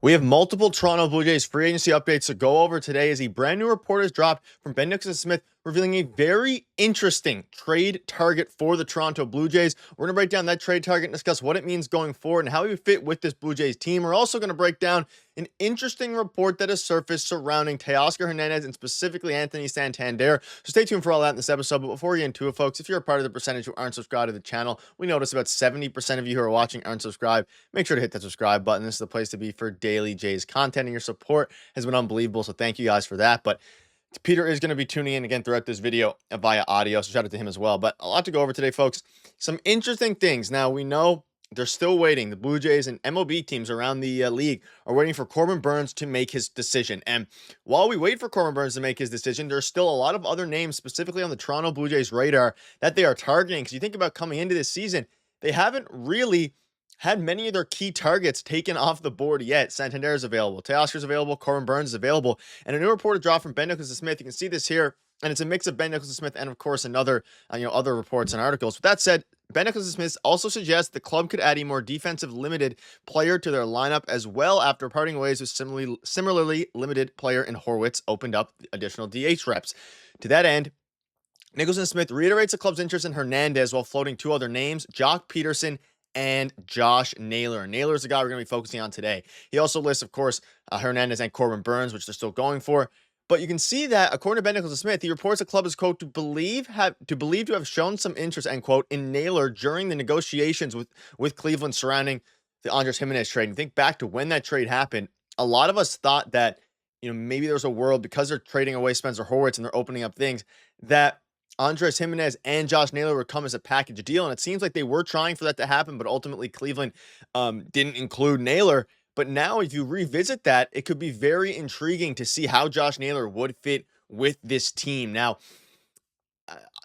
We have multiple Toronto Blue Jays free agency updates to go over today as a brand new report has dropped from Ben Nicholson-Smith revealing a very interesting trade target for the Toronto Blue Jays. We're going to break down that trade target and discuss what it means going forward and how it would fit with this Blue Jays team. We're also going to break down an interesting report that has surfaced surrounding Teoscar Hernandez and specifically Anthony Santander. So stay tuned for all that in this episode. But before we get into it, folks, if you're a part of the percentage who aren't subscribed to the channel, we notice about 70% of you who are watching aren't subscribed. Make sure to hit that subscribe button. This is the place to be for daily Jays content, and your support has been unbelievable. So thank you guys for that. But Peter is going to be tuning in again throughout this video via audio, so shout out to him as well. But a lot to go over today, folks. Some interesting things. Now, we know they're still waiting. The Blue Jays and MLB teams around the league are waiting for Corbin Burnes to make his decision. And while we wait for Corbin Burnes to make his decision, there's still a lot of other names, specifically on the Toronto Blue Jays radar, that they are targeting. Because you think about coming into this season, they haven't really had many of their key targets taken off the board yet. Santander is available, Teoscar is available, Corbin Burnes is available, and a new report dropped from Ben Nicholson-Smith. You can see this here, and it's a mix of Ben Nicholson-Smith and, of course, another, other reports and articles. With that said, Ben Nicholson-Smith also suggests the club could add a more defensive limited player to their lineup as well after parting ways with similarly limited player in Horwitz opened up additional DH reps. To that end, Nicholson-Smith reiterates the club's interest in Hernandez while floating two other names, Jock Peterson and Josh Naylor. Naylor is the guy we're going to be focusing on today. He also lists, of course, Hernandez and Corbin Burnes, which they're still going for. But you can see that, according to Ben Nicholson-Smith, he reports the club is, quote, to believe to have shown some interest, end quote, in Naylor during the negotiations with Cleveland surrounding the Andres Gimenez trade. And think back to when that trade happened. A lot of us thought that, maybe there was a world, because they're trading away Spencer Horwitz and they're opening up things, that Andres Gimenez and Josh Naylor would come as a package deal, and it seems like they were trying for that to happen, but ultimately Cleveland didn't include Naylor. But now, if you revisit that, it could be very intriguing to see how Josh Naylor would fit with this team. Now,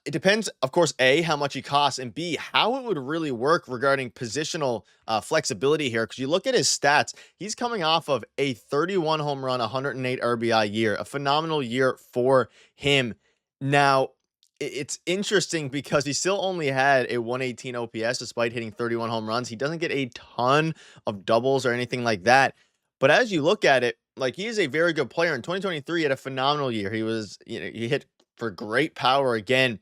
it depends, of course, A, how much he costs, and B, how it would really work regarding positional flexibility here. Because you look at his stats, he's coming off of a 31 home run, 108 RBI year, a phenomenal year for him. Now, it's interesting because he still only had a 118 OPS despite hitting 31 home runs. He doesn't get a ton of doubles or anything like that. But as you look at it, like, he is a very good player. In 2023, he had a phenomenal year. He was, he hit for great power again.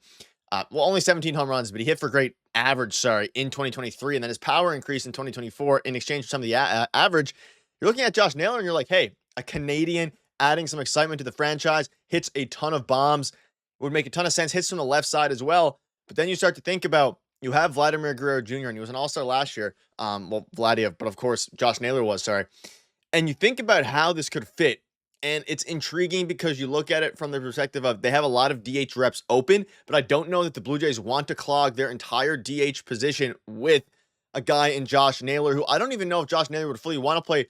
Only 17 home runs, but he hit for great average, in 2023. And then his power increased in 2024 in exchange for some of the average. You're looking at Josh Naylor and you're like, hey, a Canadian adding some excitement to the franchise, hits a ton of bombs. Would make a ton of sense, hits from the left side as well. But then you start to think about, you have Vladimir Guerrero Jr., and he was an all-star last year. Vladdy, but of course, Josh Naylor was, And you think about how this could fit, and it's intriguing because you look at it from the perspective of they have a lot of DH reps open, but I don't know that the Blue Jays want to clog their entire DH position with a guy in Josh Naylor, who I don't even know if Josh Naylor would fully want to play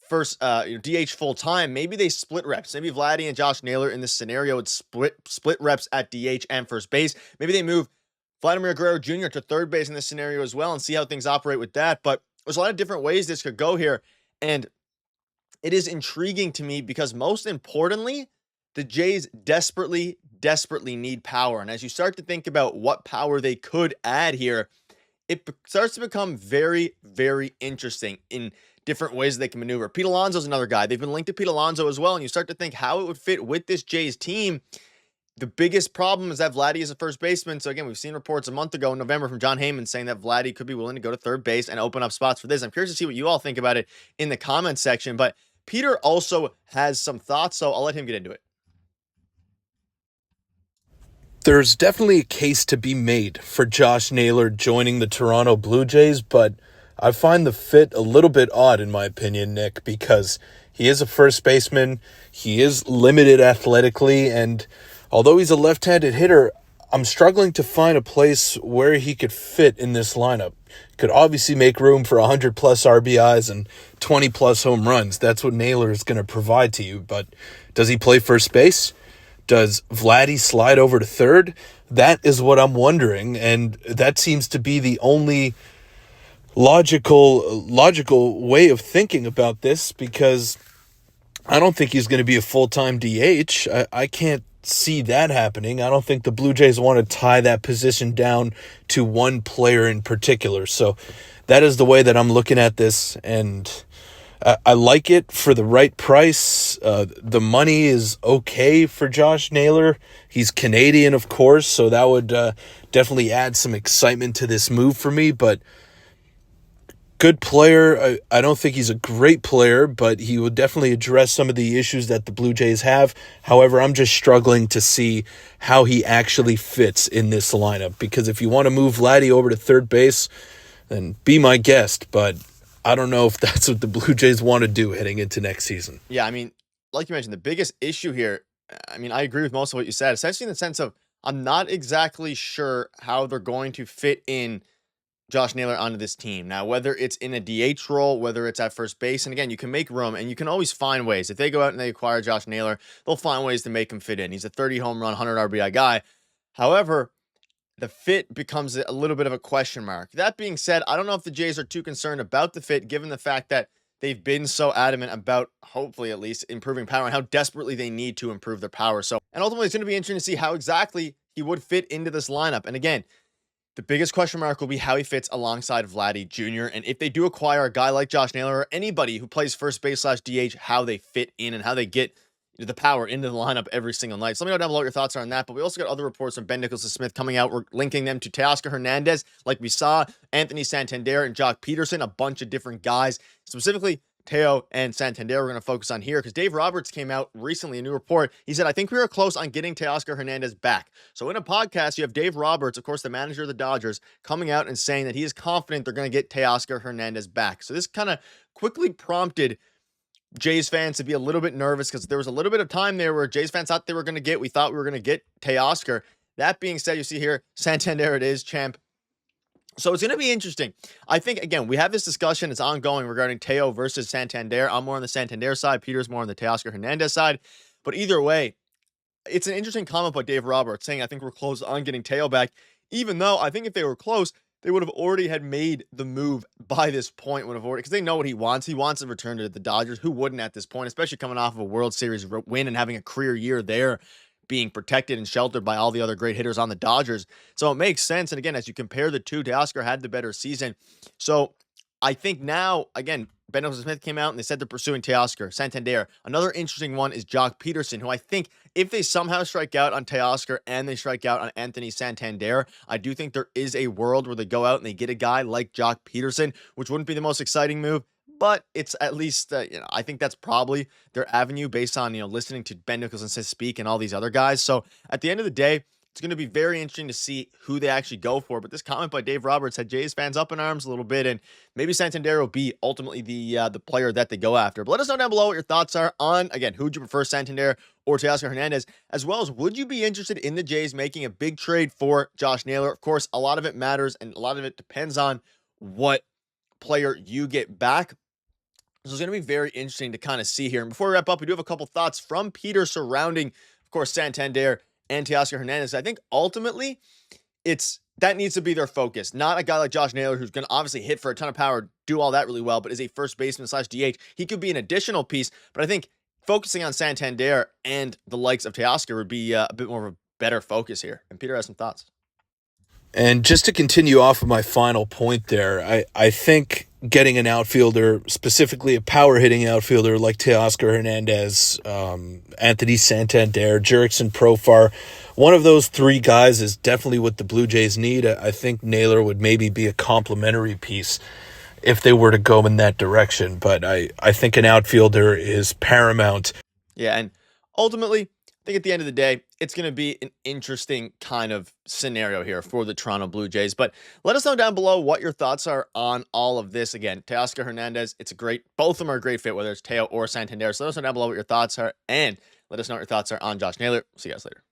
first DH full time. Maybe they split reps. Maybe Vladdy and Josh Naylor in this scenario would split reps at DH and first base. Maybe they move Vladimir Guerrero Jr. to third base in this scenario as well and see how things operate with that. But there's a lot of different ways this could go here. And it is intriguing to me because, most importantly, the Jays desperately need power. And as you start to think about what power they could add here, it starts to become very, very interesting in different ways they can maneuver. Pete Alonso's another guy. They've been linked to Pete Alonso as well, and you start to think how it would fit with this Jays team. The biggest problem is that Vladdy is a first baseman. So again, we've seen reports a month ago in November from John Heyman saying that Vladdy could be willing to go to third base and open up spots for this. I'm curious to see what you all think about it in the comments section. But Peter also has some thoughts, so I'll let him get into it. There's definitely a case to be made for Josh Naylor joining the Toronto Blue Jays, but I find the fit a little bit odd, in my opinion, Nick, because he is a first baseman, he is limited athletically, and although he's a left-handed hitter, I'm struggling to find a place where he could fit in this lineup. Could obviously make room for 100-plus RBIs and 20-plus home runs. That's what Naylor is going to provide to you, but does he play first base? Does Vladdy slide over to third? That is what I'm wondering, and that seems to be the only logical way of thinking about this, because I don't think he's going to be a full-time DH. I can't see that happening. I don't think the Blue Jays want to tie that position down to one player in particular. So that is the way that I'm looking at this, and I like it for the right price. The money is okay for Josh Naylor. He's Canadian, of course, so that would definitely add some excitement to this move for me. But good player. I don't think he's a great player, but he will definitely address some of the issues that the Blue Jays have. However, I'm just struggling to see how he actually fits in this lineup. Because if you want to move Vladdy over to third base, then be my guest. But I don't know if that's what the Blue Jays want to do heading into next season. Yeah, I mean, like you mentioned, the biggest issue here, I mean, I agree with most of what you said, essentially in the sense of I'm not exactly sure how they're going to fit in Josh Naylor onto this team. Now, whether it's in a DH role, whether it's at first base, and again, you can make room and you can always find ways. If they go out and they acquire Josh Naylor, they'll find ways to make him fit in. He's a 30 home run, 100 RBI guy. However, the fit becomes a little bit of a question mark. That being said, I don't know if the Jays are too concerned about the fit, given the fact that they've been so adamant about, hopefully at least, improving power and how desperately they need to improve their power. So, and ultimately, it's going to be interesting to see how exactly he would fit into this lineup. And again, the biggest question mark will be how he fits alongside Vladdy Jr. And if they do acquire a guy like Josh Naylor or anybody who plays first base / DH, how they fit in and how they get the power into the lineup every single night. So let me know down below what your thoughts are on that. But we also got other reports from Ben Nicholson Smith coming out. We're linking them to Teoscar Hernandez, like we saw, Anthony Santander and Jock Peterson, a bunch of different guys, specifically Teo and Santander we're going to focus on here because Dave Roberts came out recently, a new report. He said, I think we were close on getting Teoscar Hernandez back. So in a podcast, you have Dave Roberts, of course, the manager of the Dodgers, coming out and saying that he is confident they're going to get Teoscar Hernandez back. So this kind of quickly prompted Jays fans to be a little bit nervous because there was a little bit of time there where Jays fans thought we thought we were going to get Teoscar. That being said, you see here, Santander it is, champ. So it's going to be interesting. I think, again, we have this discussion. It's ongoing regarding Teo versus Santander. I'm more on the Santander side. Peter's more on the Teoscar Hernandez side. But either way, it's an interesting comment by Dave Roberts saying, I think we're close on getting Teo back, even though I think if they were close, they would have already had made the move by this point, because they know what he wants. He wants to return to the Dodgers. Who wouldn't at this point, especially coming off of a World Series win and having a career year there, being protected and sheltered by all the other great hitters on the Dodgers. So it makes sense. And again, as you compare the two, Teoscar had the better season. So I think now, again, Ben Nicholson Smith came out and they said they're pursuing Teoscar, Santander. Another interesting one is Jock Peterson, who I think if they somehow strike out on Teoscar and they strike out on Anthony Santander, I do think there is a world where they go out and they get a guy like Jock Peterson, which wouldn't be the most exciting move, but it's at least, I think that's probably their avenue based on, listening to Ben Nicholson Smith speak and all these other guys. So at the end of the day, it's going to be very interesting to see who they actually go for. But this comment by Dave Roberts had Jays fans up in arms a little bit, and maybe Santander will be ultimately the player that they go after. But let us know down below what your thoughts are on, again, who would you prefer, Santander or Teoscar Hernandez, as well as would you be interested in the Jays making a big trade for Josh Naylor? Of course, a lot of it matters, and a lot of it depends on what player you get back. So it's going to be very interesting to kind of see here. And before we wrap up, we do have a couple thoughts from Peter surrounding, of course, Santander and Teoscar Hernandez. I think ultimately that needs to be their focus. Not a guy like Josh Naylor, who's going to obviously hit for a ton of power, do all that really well, but is a first baseman / DH. He could be an additional piece, but I think focusing on Santander and the likes of Teoscar would be a bit more of a better focus here. And Peter has some thoughts. And just to continue off of my final point there, I think getting an outfielder, specifically a power-hitting outfielder like Teoscar Hernandez, Anthony Santander, Jurickson Profar, one of those three guys is definitely what the Blue Jays need. I think Naylor would maybe be a complementary piece if they were to go in that direction, but I think an outfielder is paramount. Yeah, and ultimately, I think at the end of the day, it's going to be an interesting kind of scenario here for the Toronto Blue Jays. But let us know down below what your thoughts are on all of this. Again, Teoscar Hernandez, both of them are a great fit, whether it's Teo or Santander. So let us know down below what your thoughts are, and let us know what your thoughts are on Josh Naylor. See you guys later.